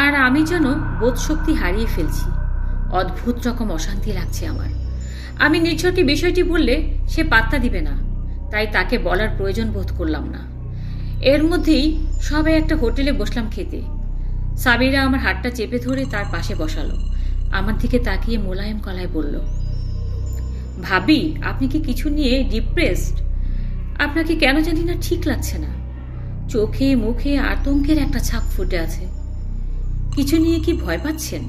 আর আমি যেন বোধশক্তি হারিয়ে ফেলছি। অদ্ভুত রকম অশান্তি লাগছে আমার। আমি নির্ঝরকে বিষয়টি বললে সে পাত্তা দিবে না, তাই তাকে বলার প্রয়োজন বোধ করলাম না। এর মধ্যেই সবাই একটা হোটেলে বসলাম খেতে। সাবিরা আমার হাতটা চেপে ধরে তার পাশে বসালো। আমার দিকে তাকিয়ে মোলায়েম গলায় বলল, ভাবি, আপনি কি কিছু নিয়ে ডিপ্রেসড? আপনাকে কেন জানি না ঠিক লাগছে না। চোখে মুখে আতঙ্কের একটা ছাপ ফুটে আছে। কিছু নিয়ে কি ভয় পাচ্ছেন,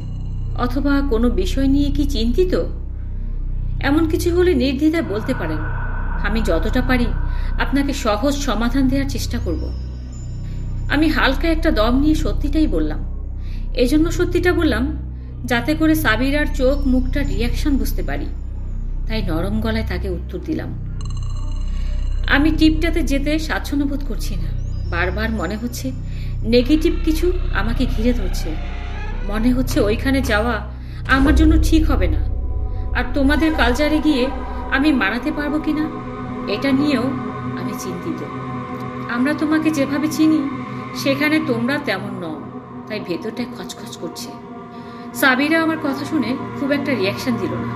অথবা কোনো বিষয় নিয়ে কি চিন্তিত? এমন কিছু হলে নির্দ্বিধায় বলতে পারেন। আমি যতটা পারি আপনাকে সহজ সমাধান দেওয়ার চেষ্টা করব। আমি হালকা একটা দম নিয়ে সত্যিটাই বললাম। এজন্য সত্যিটা বললাম যাতে করে সাবিরার চোখ মুখটা রিয়াকশন বুঝতে পারি। তাই নরম গলায় তাকে উত্তর দিলাম, আমি টিপটাতে যেতে স্বাচ্ছন্দ্য বোধ করছি না। বারবার মনে হচ্ছে নেগেটিভ কিছু আমাকে ঘিরে ধরছে। মনে হচ্ছে ওইখানে যাওয়া আমার জন্য ঠিক হবে না। আর তোমাদের কালচারে গিয়ে আমি মানাতে পারবো কিনা এটা নিয়েও আমি চিন্তিত। আমরা তোমাকে যেভাবে চিনি সেখানে তোমরা তেমন নও, তাই ভেতরটা খচখচ করছে। সাবিরা আমার কথা শুনে খুব একটা রিয়াকশন দিল না,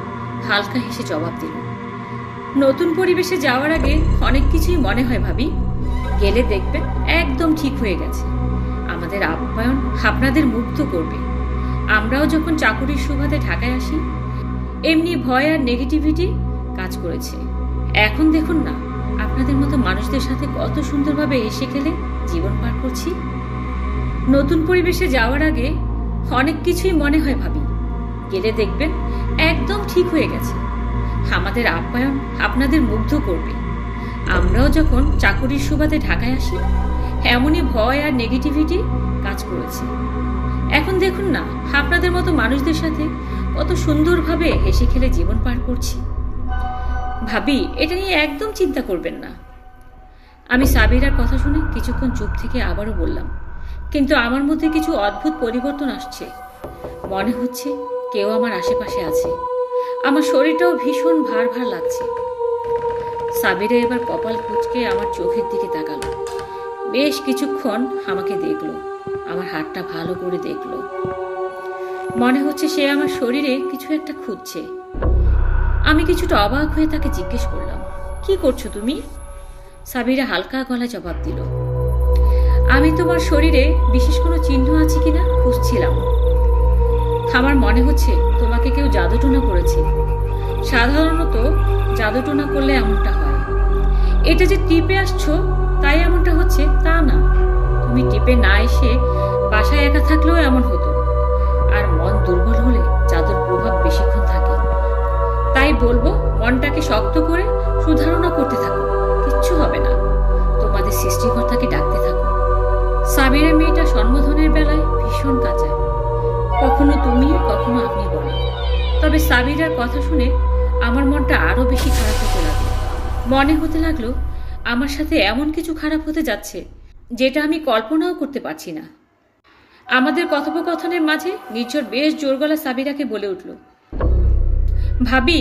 হালকা হেসে জবাব দিল, নতুন পরিবেশে যাওয়ার আগে অনেক কিছুই মনে হয় ভাবি। গেলে দেখবেন একদম ঠিক হয়ে গেছে। আমাদের আপ্যায়ন আপনাদের মুগ্ধ করবে। আমরাও যখন চাকুরির সুবাদে ঢাকায় আসি এমনি ভয় আর নেগেটিভিটি কাজ করেছে। এখন দেখুন না আপনাদের মতো মানুষদের সাথে কত সুন্দরভাবে হেসে খেলে জীবন পার করছি। নতুন পরিবেশে যাওয়ার আগে অনেক কিছুই মনে হয় ভাবি। গেলে দেখবেন একদম ঠিক হয়ে গেছে। আমাদের আপ্যায়ন আপনাদের মুগ্ধ করবে। আমরাও যখন চাকুরির সুবাদে ঢাকায় আসি এমনই ভয় আর নেগেটিভিটি কাজ করেছে। এখন দেখুন না আপনাদের মতো মানুষদের সাথে কত সুন্দরভাবে হেসে খেলে জীবন পার করছি। ভাবি, এটা নিয়ে একদম চিন্তা করবেন না। আমি সাবিরার কথা শুনে কিছুক্ষণ চুপ থেকে আবারও বললাম, কিন্তু আমার মধ্যে কিছু অদ্ভুত পরিবর্তন আসছে। মনে হচ্ছে কেউ আমার আশেপাশে আছে। আমার শরীরটাও ভীষণ ভার ভার লাগছে। সাবিরা এবার কপাল কুঁচকে আমার চোখের দিকে তাকালো। বেশ কিছুক্ষণ আমাকে দেখলো, আমার হাতটা ভালো করে দেখলো। মনে হচ্ছে সে আমার শরীরে কিছু একটা খুঁজছে। আমি কিছুটা অবাক হয়ে তাকে জিজ্ঞেস করলাম, কি করছো তুমি? সাবিরা হালকা গলায় জবাব দিল, আমি তোমার শরীরে বিশেষ কোনো চিহ্ন আছে কিনা খুঁজছিলাম। আমার মনে হচ্ছে তোমাকে কেউ জাদুটোনা করেছে। সাধারণত জাদুটোনা করলে এমনটা হয়। এটা যে টিপে আসছো তাই এমনটা হচ্ছে তা না। তুমি টিপে না এসে বাসায় একা থাকলেও এমন হতো। আর মন দুর্বল হলে জাদুর প্রভাব বেশিক্ষণ থাকে। তাই বলবো মনটাকে শক্ত করে সুধারণা করতে থাকো, কিচ্ছু হবে না। তোমাদের সৃষ্টিকর্তাকে ডাকতে থাকো। সাবিরা মেয়েটা সম্বোধনের বেলায় ভীষণ কাঁচা। কখনো তুমি কখনো আপনি বলো। তবে সাবিরার কথা শুনে আমার মনটা আরো বেশি খারাপ হতে লাগলো। মনে হতে লাগলো আমার সাথে এমন কিছু খারাপ হতে যাচ্ছে যেটা আমি কল্পনাও করতে পারছি না। আমাদের কথোপকথনের মাঝে নির্ঝর বেশ জোর গলা সাবিরাকে বলে উঠল, ভাবি,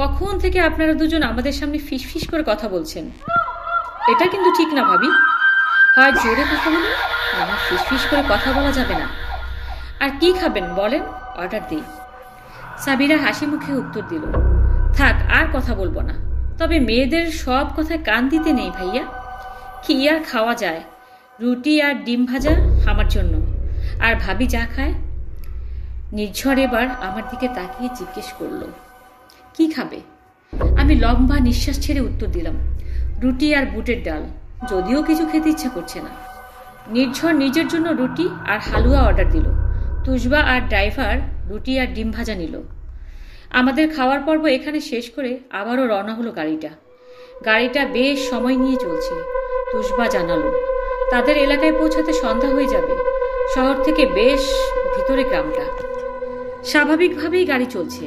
কখন থেকে আপনারা দুজন আমাদের সামনে ফিসফিস করে কথা বলছেন? এটা কিন্তু ঠিক না ভাবি। হয় জোরে কথা বলুন, না ফিসফিস করে কথা বলা যাবে না। আর কি খাবেন বলেন, অর্ডার দিই। সাবিরা হাসি মুখে উত্তর দিল, থাক আর কথা বলবো না। তবে মেয়েদের সব কথায় কান দিতে নেই ভাইয়া। কি আর খাওয়া যায়? রুটি আর ডিম ভাজা আমার জন্য, আর ভাবি যা খায়। নির্ঝর এবার আমার দিকে তাকিয়ে জিজ্ঞেস করলো, কি খাবে? আমি লম্বা নিঃশ্বাস ছেড়ে উত্তর দিলাম, রুটি আর বুটের ডাল। যদিও কিছু খেতে ইচ্ছা করছে না। নির্ঝর নিজের জন্য রুটি আর হালুয়া অর্ডার দিল। তুজবা আর ড্রাইভার রুটি আর ডিম ভাজা নিল। আমাদের খাওয়ার পর্ব এখানে শেষ করে আবারও রওনা হলো গাড়িটা বেশ সময় নিয়ে চলছে। তুজবা জানালো তাদের এলাকায় পৌঁছাতে সন্ধ্যা হয়ে যাবে। শহর থেকে বেশ ভিতরে গ্রামটা। স্বাভাবিকভাবেই গাড়ি চলছে।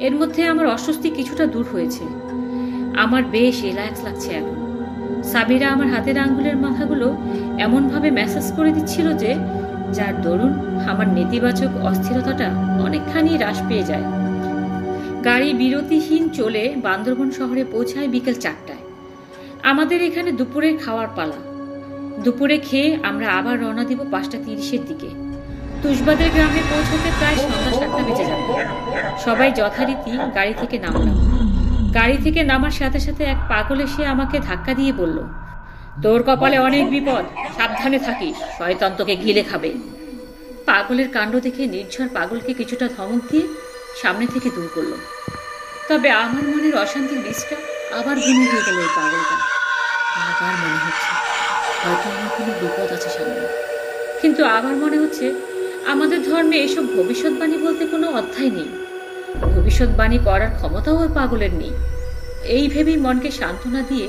এর মধ্যে আমার অস্বস্তি কিছুটা দূর হয়েছে। আমার বেশ রিল্যাক্স লাগছে এখন। সাবিরা আমার হাতের আঙ্গুলের মাথাগুলো এমনভাবে ম্যাসাজ করে দিচ্ছিল যে যার দরুন আমার নেতিবাচক অস্থিরতাটা অনেকখানি হ্রাস পেয়ে যায়। গাড়ি বিরতিহীন চলে বান্দরবন শহরে পৌঁছায় বিকেল 4টায়। আমাদের এখানে দুপুরের খাওয়ার পালা। দুপুরে খেয়ে আমরা আবার রওনা দিব 5টা 30-এর দিকে। তুষবাদের গ্রামে পৌঁছতে প্রায় সন্ধ্যা 7টা বেজে যাবে। সবাই যথারীতি গাড়ি থেকে নামলাম। গাড়ি থেকে নামার সাথে সাথে এক পাগল এসে আমাকে ধাক্কা দিয়ে বলল, তোর কপালে অনেক বিপদ, সাবধানে থাকিস, শয়তান তোকে গিলে খাবে। পাগলের কাণ্ড দেখে নির্ঝর পাগলকে কিছুটা ধমক দিয়ে সামনে থেকে দূর করলো। তবে আমার মনের অশান্তির বীজটা আবার ভেঙে হয়ে গেল। এই পাগলটা আবার মনে হচ্ছে হয়তো আমার কোনো বিপদ আছে সামনে, কিন্তু আবার মনে হচ্ছে আমাদের ধর্মে এসব ভবিষ্যৎবাণী বলতে কোনো অধ্যায় নেই, ভবিষ্যৎবাণী করার ক্ষমতাও ওই পাগলের নেই। এই ভেবেই মনকে সান্ত্বনা দিয়ে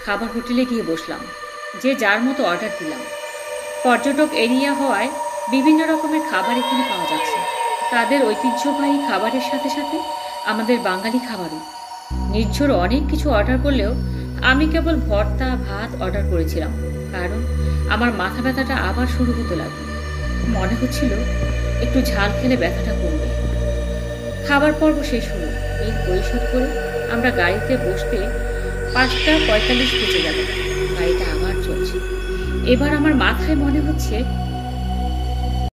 খাবার হোটেলে গিয়ে বসলাম। যে যার মতো অর্ডার দিলাম। পর্যটক এরিয়া হওয়ায় বিভিন্ন রকমের খাবার এখানে পাওয়া যাচ্ছে। তাদের ঐতিহ্যবাহী খাবারের সাথে সাথে আমাদের বাঙালি খাবারও। নির্ঝর অনেক কিছু অর্ডার করলেও আমি কেবল ভর্তা ভাত অর্ডার করেছিলাম, কারণ আমার মাথা ব্যথাটা আবার শুরু হতে লাগলো। মনে হচ্ছিল একটু ঝাল খেলে ব্যথাটা কমবে। খাবার পর্ব শেষ হলো। বিল পরিশোধ করে আমরা গাড়িতে বসতে 5টা 45 বেজে গেল। গাড়িটা আবার চলছে। এবার আমার মাথায় মনে হচ্ছে